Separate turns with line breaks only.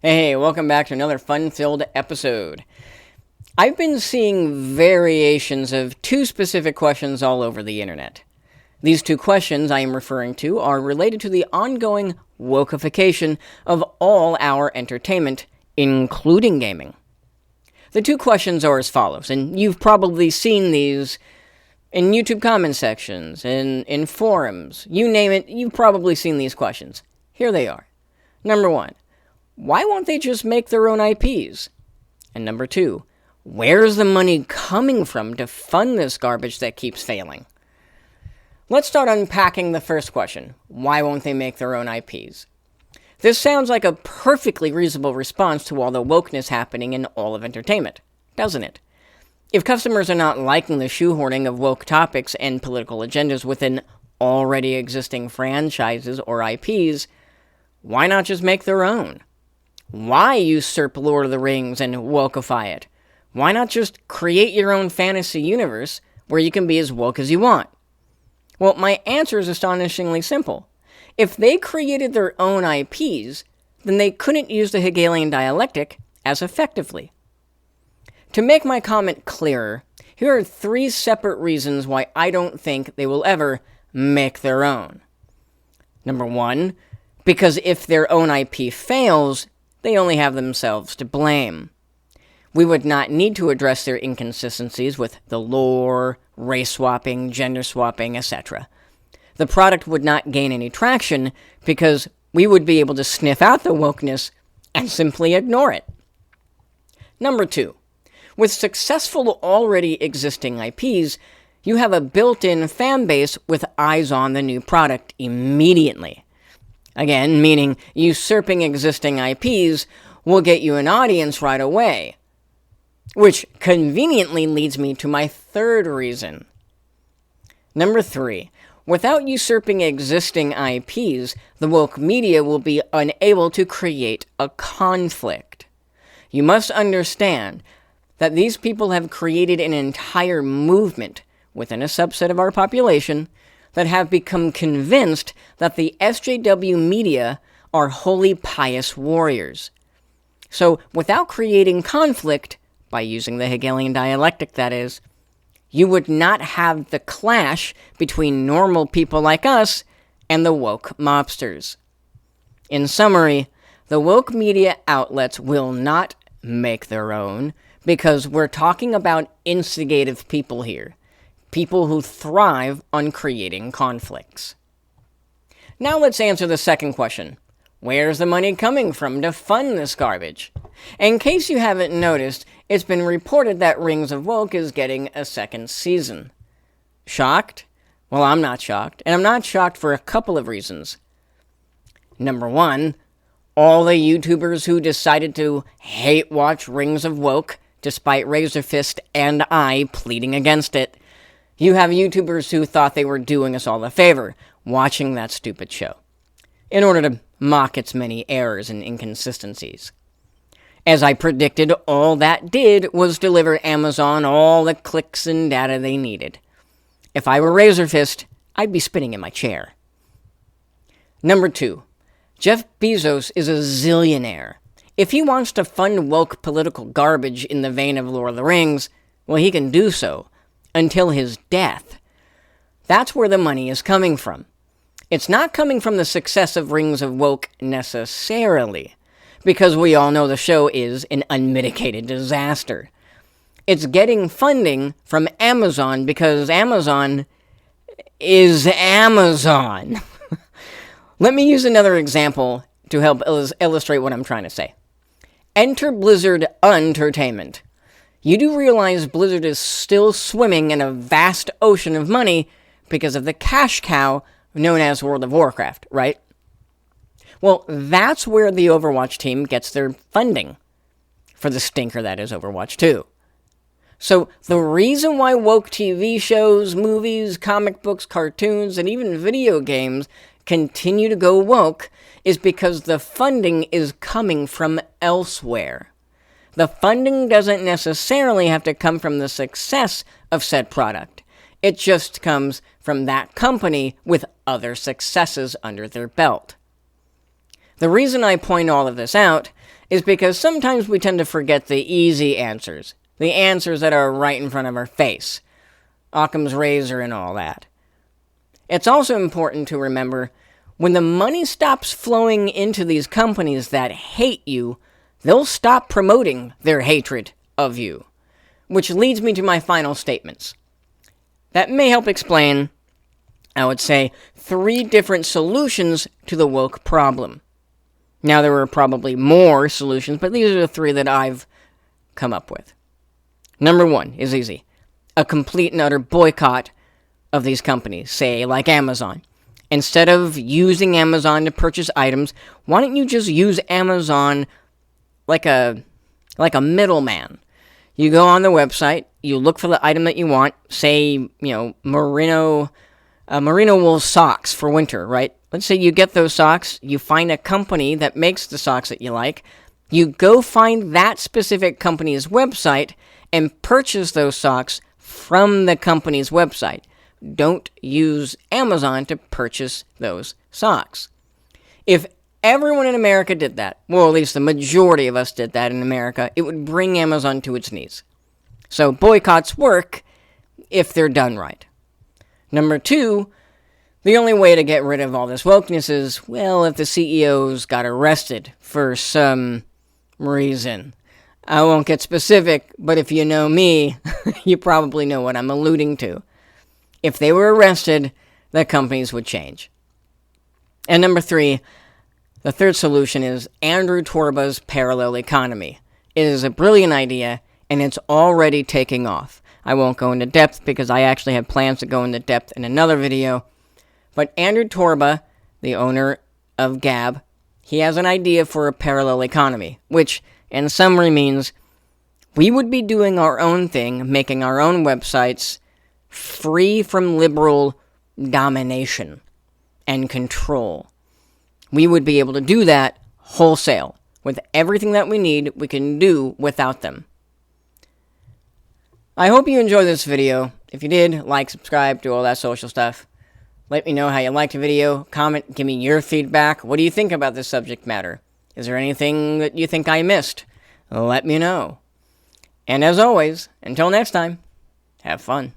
Hey, welcome back to another fun-filled episode. I've been seeing variations of two specific questions all over the internet. These two questions I am referring to are related to the ongoing wokeification of all our entertainment, including gaming. The two questions are as follows, and you've probably seen these in YouTube comment sections, in forums, you name it, you've probably seen these questions. Here they are. Number one, why won't they just make their own IPs? And number two, where's the money coming from to fund this garbage that keeps failing? Let's start unpacking the first question. Why won't they make their own IPs? This sounds like a perfectly reasonable response to all the wokeness happening in all of entertainment, doesn't it? If customers are not liking the shoehorning of woke topics and political agendas within already existing franchises or IPs, why not just make their own? Why usurp Lord of the Rings and wokeify it? Why not just create your own fantasy universe where you can be as woke as you want? Well, my answer is astonishingly simple. If they created their own IPs, then they couldn't use the Hegelian dialectic as effectively. To make my comment clearer, here are three separate reasons why I don't think they will ever make their own. Number one, because if their own IP fails, they only have themselves to blame. We would not need to address their inconsistencies with the lore, race swapping, gender swapping, etc. The product would not gain any traction because we would be able to sniff out the wokeness and simply ignore it. Number two, with successful already existing IPs, you have a built-in fan base with eyes on the new product immediately. Again, meaning usurping existing IPs will get you an audience right away. Which conveniently leads me to my third reason. Number three, without usurping existing IPs, the woke media will be unable to create a conflict. You must understand that these people have created an entire movement within a subset of our population that have become convinced that the SJW media are holy pious warriors. So, without creating conflict, by using the Hegelian dialectic that is, you would not have the clash between normal people like us and the woke mobsters. In summary, the woke media outlets will not make their own because we're talking about instigative people here. People who thrive on creating conflicts. Now let's answer the second question. Where's the money coming from to fund this garbage? In case you haven't noticed, it's been reported that Rings of Woke is getting a second season. Shocked? Well, I'm not shocked, and I'm not shocked for a couple of reasons. Number one, all the YouTubers who decided to hate watch Rings of Woke, despite Razorfist and I pleading against it. You have YouTubers who thought they were doing us all a favor, watching that stupid show, in order to mock its many errors and inconsistencies. As I predicted, all that did was deliver Amazon all the clicks and data they needed. If I were Razorfist, I'd be spinning in my chair. Number two, Jeff Bezos is a zillionaire. If he wants to fund woke political garbage in the vein of Lord of the Rings, well, he can do so. Until his death. That's where the money is coming from. It's not coming from the success of Rings of Woke necessarily, because we all know the show is an unmitigated disaster. It's getting funding from Amazon because Amazon is Amazon. Let me use another example to help illustrate what I'm trying to say. Enter Blizzard Entertainment. You do realize Blizzard is still swimming in a vast ocean of money because of the cash cow known as World of Warcraft, right? Well, that's where the Overwatch team gets their funding, for the stinker that is Overwatch 2. So, the reason why woke TV shows, movies, comic books, cartoons, and even video games continue to go woke is because the funding is coming from elsewhere. The funding doesn't necessarily have to come from the success of said product. It just comes from that company with other successes under their belt. The reason I point all of this out is because sometimes we tend to forget the easy answers. The answers that are right in front of our face. Occam's razor and all that. It's also important to remember, when the money stops flowing into these companies that hate you, they'll stop promoting their hatred of you. Which leads me to my final statements. That may help explain, I would say, 3 different solutions to the woke problem. Now, there are probably more solutions, but these are the 3 that I've come up with. Number 1 is easy. A complete and utter boycott of these companies, say, like Amazon. Instead of using Amazon to purchase items, why don't you just use Amazon like a middleman? You go on the website, you look for the item that you want, say, merino wool socks for winter, right? Let's say you get those socks, you find a company that makes the socks that you like, you go find that specific company's website and purchase those socks from the company's website. Don't use Amazon to purchase those socks. If everyone in America did that, well, at least the majority of us did that in America, it would bring Amazon to its knees. So boycotts work if they're done right. Number 2, the only way to get rid of all this wokeness is, well, if the CEOs got arrested for some reason. I won't get specific, but if you know me, you probably know what I'm alluding to. If they were arrested, the companies would change. And number 3, the third solution is Andrew Torba's parallel economy. It is a brilliant idea, and it's already taking off. I won't go into depth because I actually have plans to go into depth in another video. But Andrew Torba, the owner of Gab, he has an idea for a parallel economy, which in summary means we would be doing our own thing, making our own websites free from liberal domination and control. We would be able to do that wholesale. With everything that we need, we can do without them. I hope you enjoyed this video. If you did, like, subscribe, do all that social stuff. Let me know how you liked the video. Comment, give me your feedback. What do you think about this subject matter? Is there anything that you think I missed? Let me know. And as always, until next time, have fun.